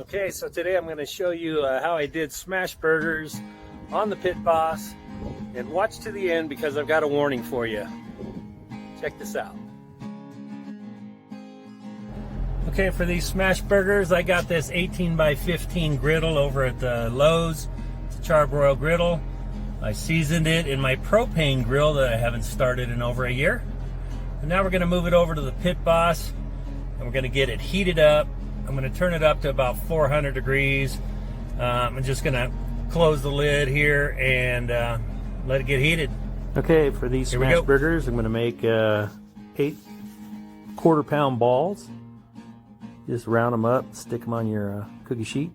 Okay, so today I'm going to show you how I did smash burgers on the Pit Boss, and watch to the end because I've got a warning for you. Check this out. Okay, for these smash burgers, I got this 18 by 15 griddle over at Lowe's. It's a charbroil griddle. I seasoned it in my propane grill that I haven't started in over a year. And now we're going to move it over to the Pit Boss, and we're going to get it heated up. I'm going to turn it up to about 400 degrees. I'm just going to close the lid here and let it get heated. Okay, for these smash burgers, I'm going to make 8 quarter-pound balls. Just round them up, stick them on your cookie sheet.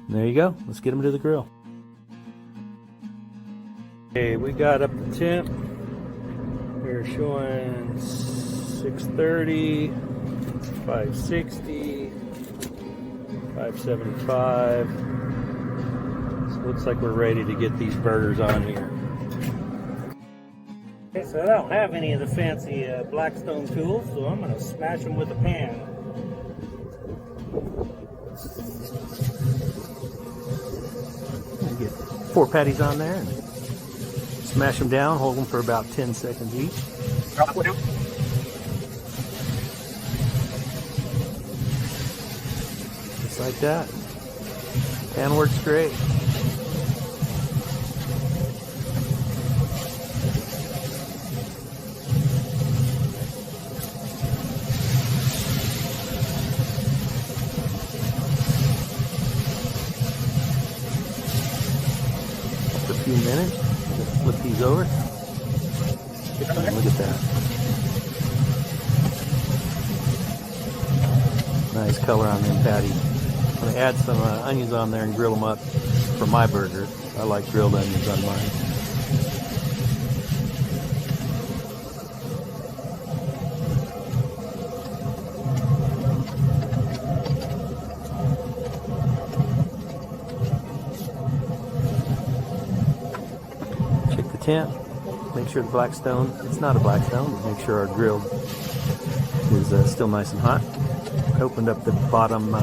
And there you go. Let's get them to the grill. Okay, we got up the temp. We're showing 630. 560, 575. So it looks like we're ready to get these burgers on here. Okay, so I don't have any of the fancy Blackstone tools, so I'm going to smash them with a pan. Get 4 patties on there and smash them down, hold them for about 10 seconds each. Like that. Pan works great. After a few minutes, just flip these over. And look at that. Nice color on them patties. I'm going to add some onions on there and grill them up for my burger. I like grilled onions on mine. Check the temp. Make sure the Blackstone, it's not a Blackstone, but make sure our grill is still nice and hot. I opened up the bottom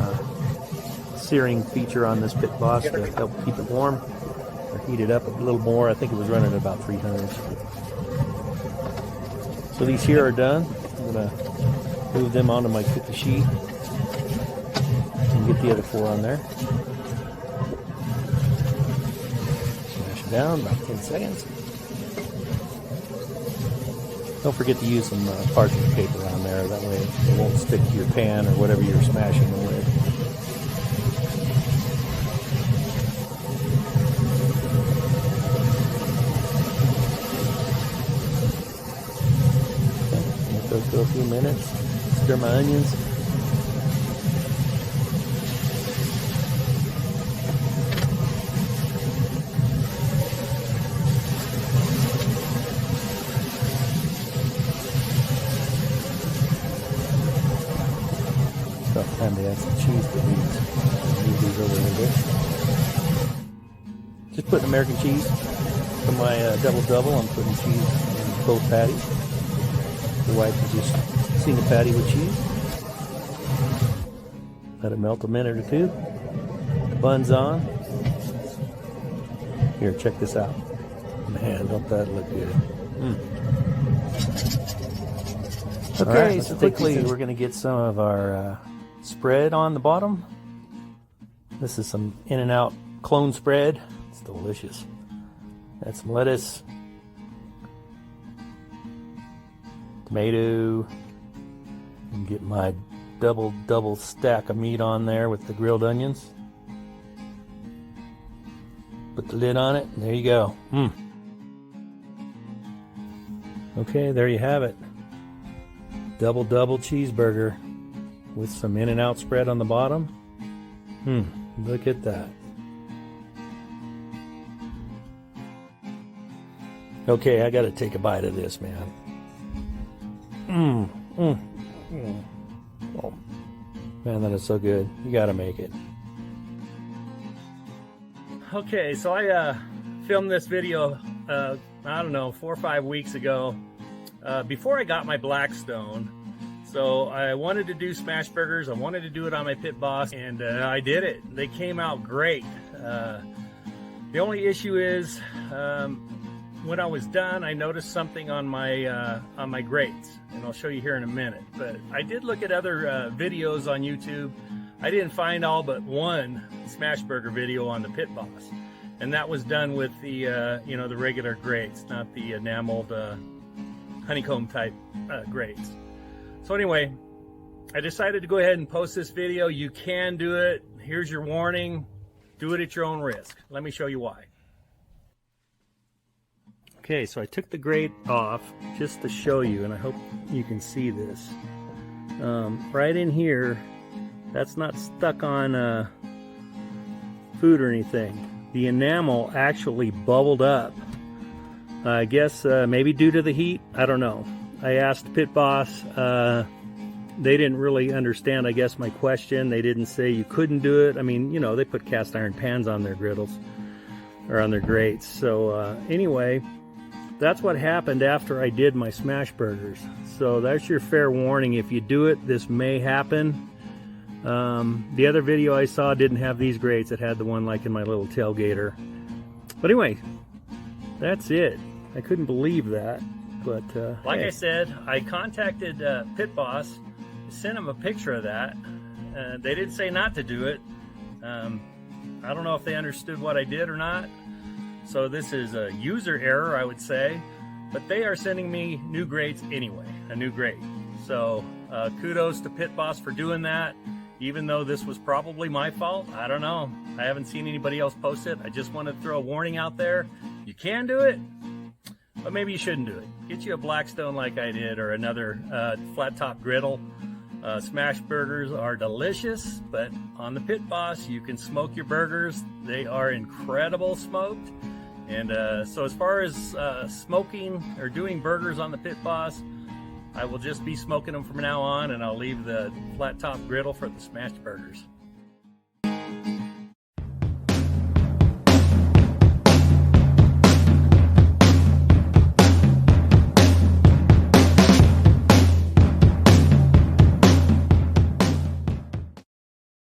searing feature on this Pit Boss to help keep it warm or heat it up a little more. I think it was running at about 300. So these here are done. I'm going to move them onto my cookie sheet and get the other 4 on there. Smash them down about 10 seconds. Don't forget to use some parchment paper on there. That way it won't stick to your pan or whatever you're smashing them with. Those go a few minutes. Stir my onions. About time to add some cheese to these. Move these over a little bit. Just putting American cheese for my double-double. I'm putting cheese in both patties. The wife has just seen the patty with cheese. Let it melt a minute or 2. The bun's on. Here, check this out. Man, don't that look good. Okay, so quickly we're going to get some of our spread on the bottom. This is some In-N-Out clone spread. It's delicious. Add some lettuce. Tomato, and get my double stack of meat on there with the grilled onions. Put the lid on it, and there you go. Okay, there you have it. Double cheeseburger with some In-N-Out spread on the bottom. Look at that. Okay, I gotta take a bite of this, man. Oh, man, that is so good. You gotta make it. Okay, so I filmed this video, I don't know, 4 or 5 weeks ago, before I got my Blackstone. So I wanted to do smash burgers. I wanted to do it on my Pit Boss, and I did it. They came out great. The only issue is when I was done, I noticed something on my grates, and I'll show you here in a minute. But I did look at other videos on YouTube. I didn't find all but one smash burger video on the Pit Boss, and that was done with the you know, the regular grates, not the enameled honeycomb type grates. So anyway, I decided to go ahead and post this video. You can do it. Here's your warning. Do it at your own risk. Let me show you why. Okay, so I took the grate off just to show you, and I hope you can see this. Right in here, that's not stuck on food or anything. The enamel actually bubbled up. I guess maybe due to the heat, I don't know. I asked Pit Boss, they didn't really understand, I guess, my question. They didn't say you couldn't do it. I mean, you know, they put cast iron pans on their griddles, or on their grates. So anyway, that's what happened after I did my smash burgers. So that's your fair warning. If you do it, this may happen. The other video I saw didn't have these grates. It had the one like in my little tailgater. But anyway, that's it. I couldn't believe that. But like hey. I said, I contacted Pit Boss, sent him a picture of that. They didn't say not to do it. I don't know if they understood what I did or not. So this is a user error, I would say. But they are sending me new grates anyway, a new grate. So kudos to Pit Boss for doing that. Even though this was probably my fault, I don't know. I haven't seen anybody else post it. I just wanted to throw a warning out there. You can do it, but maybe you shouldn't do it. Get you a Blackstone like I did, or another flat top griddle. Smash burgers are delicious, but on the Pit Boss, you can smoke your burgers. They are incredible smoked. And so as far as smoking or doing burgers on the Pit Boss, I will just be smoking them from now on, and I'll leave the flat top griddle for the smashed burgers.